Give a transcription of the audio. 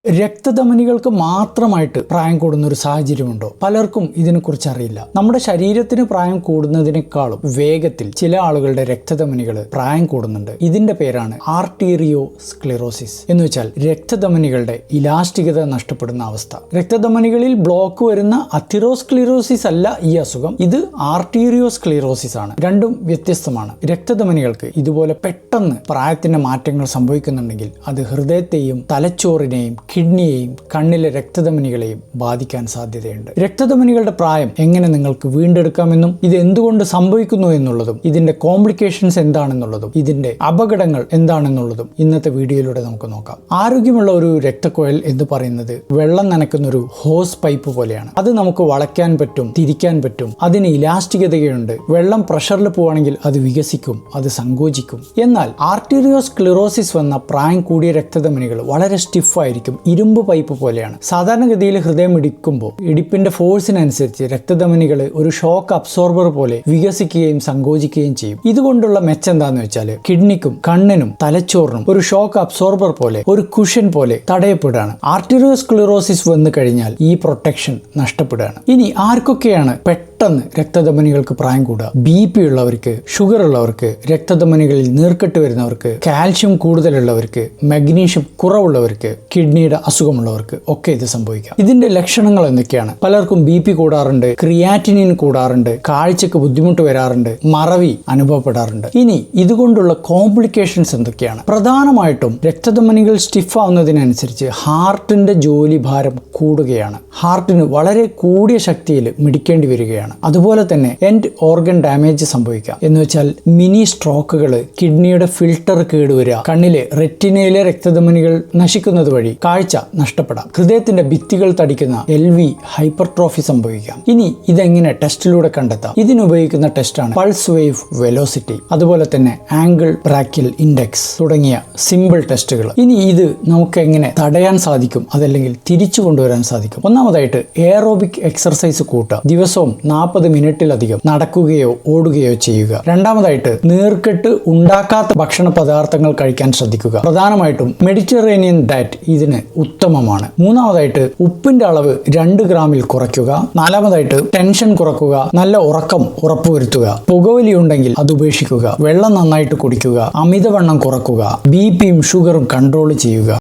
രക്തധമനികൾക്ക് മാത്രമായിട്ട് പ്രായം കൂടുന്ന ഒരു സാഹചര്യമുണ്ടോ? പലർക്കും ഇതിനെക്കുറിച്ച് അറിയില്ല. നമ്മുടെ ശരീരത്തിന് പ്രായം കൂടുന്നതിനേക്കാളും വേഗത്തിൽ ചില ആളുകളുടെ രക്തധമനികൾ പ്രായം കൂടുന്നുണ്ട്. ഇതിന്റെ പേരാണ് ആർട്ടീരിയോസ്ക്ലെറോസിസ് എന്ന് വെച്ചാൽ രക്തധമനികളുടെ ഇലാസ്റ്റികത നഷ്ടപ്പെടുന്ന അവസ്ഥ. രക്തധമനികളിൽ ബ്ലോക്ക് വരുന്ന അഥീറോസ്ക്ലിറോസിസ് അല്ല ഈ അസുഖം, ഇത് ആർട്ടീരിയോസ്ക്ലിറോസിസ് ആണ്. രണ്ടും വ്യത്യസ്തമാണ്. രക്തധമനികൾക്ക് ഇതുപോലെ പെട്ടെന്ന് പ്രായത്തിന്റെ മാറ്റങ്ങൾ സംഭവിക്കുന്നുണ്ടെങ്കിൽ അത് ഹൃദയത്തെയും തലച്ചോറിനെയും കിഡ്നിയെയും കണ്ണിലെ രക്തധമനികളെയും ബാധിക്കാൻ സാധ്യതയുണ്ട്. രക്തധമനികളുടെ പ്രായം എങ്ങനെ നിങ്ങൾക്ക് വീണ്ടെടുക്കാമെന്നും ഇത് എന്തുകൊണ്ട് സംഭവിക്കുന്നു എന്നുള്ളതും ഇതിന്റെ കോംപ്ലിക്കേഷൻസ് എന്താണെന്നുള്ളതും ഇതിന്റെ അപകടങ്ങൾ എന്താണെന്നുള്ളതും ഇന്നത്തെ വീഡിയോയിലൂടെ നമുക്ക് നോക്കാം. ആരോഗ്യമുള്ള ഒരു രക്തക്കുഴൽ എന്ന് പറയുന്നത് വെള്ളം നനയ്ക്കുന്ന ഒരു ഹോസ് പൈപ്പ് പോലെയാണ്. അത് നമുക്ക് വളയ്ക്കാൻ പറ്റും, തിരിക്കാൻ പറ്റും, അതിന് ഇലാസ്റ്റികതയുണ്ട്. വെള്ളം പ്രഷറിൽ പോവുകയാണെങ്കിൽ അത് വികസിക്കും, അത് സങ്കോചിക്കും. എന്നാൽ ആർട്ടീരിയോസ്ക്ലിറോസിസ് വന്ന പ്രായം കൂടിയ രക്തധമനികൾ വളരെ സ്റ്റിഫായിരിക്കും, ഇരുമ്പ് പൈപ്പ് പോലെയാണ്. സാധാരണഗതിയിൽ ഹൃദയം ഇടിക്കുമ്പോൾ ഇടിപ്പിന്റെ ഫോഴ്സിനനുസരിച്ച് രക്തധമനികൾ ഒരു ഷോക്ക് അബ്സോർബർ പോലെ വികസിക്കുകയും സങ്കോചിക്കുകയും ചെയ്യും. ഇതുകൊണ്ടുള്ള മെച്ചം എന്താന്ന് വെച്ചാൽ കിഡ്നിക്കും കണ്ണിനും തലച്ചോറിനും ഒരു ഷോക്ക് അബ്സോർബർ പോലെ, ഒരു കുഷൻ പോലെ തടയപ്പെടുകയാണ്. ആർട്ടീരിയോസ്ക്ലിറോസിസ് വന്നു കഴിഞ്ഞാൽ ഈ പ്രൊട്ടക്ഷൻ നഷ്ടപ്പെടുകയാണ്. ഇനി ആർക്കൊക്കെയാണ് പെട്ടെന്ന് രക്തധമനികൾക്ക് പ്രായം കൂടുക? BP ഉള്ളവർക്ക്, ഷുഗർ ഉള്ളവർക്ക്, രക്തധമനികളിൽ നീർക്കെട്ട് വരുന്നവർക്ക്, കാൽഷ്യം കൂടുതലുള്ളവർക്ക്, മഗ്നീഷ്യം കുറവുള്ളവർക്ക്, കിഡ്നിയുടെ അസുഖമുള്ളവർക്ക് ഒക്കെ ഇത് സംഭവിക്കാം. ഇതിന്റെ ലക്ഷണങ്ങൾ എന്തൊക്കെയാണ്? പലർക്കും BP കൂടാറുണ്ട്, ക്രിയാറ്റിനിൻ കൂടാറുണ്ട്, കാഴ്ചക്ക് ബുദ്ധിമുട്ട് വരാറുണ്ട്, മറവി അനുഭവപ്പെടാറുണ്ട്. ഇനി ഇതുകൊണ്ടുള്ള കോംപ്ലിക്കേഷൻസ് എന്തൊക്കെയാണ്? പ്രധാനമായിട്ടും രക്തധമനികൾ സ്റ്റിഫ് ആവുന്നതിനനുസരിച്ച് ഹാർട്ടിന്റെ ജോലി ഭാരം കൂടുകയാണ്. ഹാർട്ടിന് വളരെ കൂടിയ ശക്തിയിൽ മിടിക്കേണ്ടി വരികയാണ്. അതുപോലെ തന്നെ എൻഡ് ഓർഗൻ ഡാമേജ് സംഭവിക്കാം. എന്ന് വെച്ചാൽ മിനി സ്ട്രോക്കുകൾ, കിഡ്നിയുടെ ഫിൽട്ടർ കേടുവരിക, കണ്ണിലെ റെറ്റിനയിലെ രക്തധമനികൾ നശിക്കുന്നത് വഴി കാഴ്ച നഷ്ടപ്പെടാം, ഹൃദയത്തിന്റെ ഭിത്തികൾ തടിക്കുന്ന LV ഹൈപ്പർട്രോഫി സംഭവിക്കാം. ഇനി ഇതെങ്ങനെ ടെസ്റ്റിലൂടെ കണ്ടെത്താം? ഇതിനുപയോഗിക്കുന്ന ടെസ്റ്റാണ് പൾസ് വേവ് വെലോസിറ്റി, അതുപോലെ തന്നെ ആംഗിൾ ബ്രാക്കിയൽ ഇൻഡെക്സ് തുടങ്ങിയ സിമ്പിൾ ടെസ്റ്റുകൾ. ഇനി ഇത് നമുക്ക് എങ്ങനെ തടയാൻ സാധിക്കും, അതല്ലെങ്കിൽ തിരിച്ചു കൊണ്ടുവരാൻ സാധിക്കും? ഒന്നാമതായിട്ട് എയറോബിക് എക്സർസൈസ് കൂട്ടുക. ദിവസവും 40 മിനിറ്റിലധികം നടക്കുകയോ ഓടുകയോ ചെയ്യുക. രണ്ടാമതായിട്ട് നീർക്കെട്ട് ഉണ്ടാക്കാത്ത ഭക്ഷണ പദാർത്ഥങ്ങൾ കഴിക്കാൻ ശ്രദ്ധിക്കുക. പ്രധാനമായിട്ടും മെഡിറ്ററേനിയൻ ഡയറ്റ് ഇതിന് ഉത്തമമാണ്. മൂന്നാമതായിട്ട് ഉപ്പിന്റെ അളവ് 2 ഗ്രാമിൽ കുറയ്ക്കുക. നാലാമതായിട്ട് ടെൻഷൻ കുറക്കുക, നല്ല ഉറക്കം ഉറപ്പുവരുത്തുക, പുകവലി ഉണ്ടെങ്കിൽ അത് ഉപേക്ഷിക്കുക, വെള്ളം നന്നായിട്ട് കുടിക്കുക, അമിതവണ്ണം കുറക്കുക, BPയും ഷുഗറും കൺട്രോൾ ചെയ്യുക.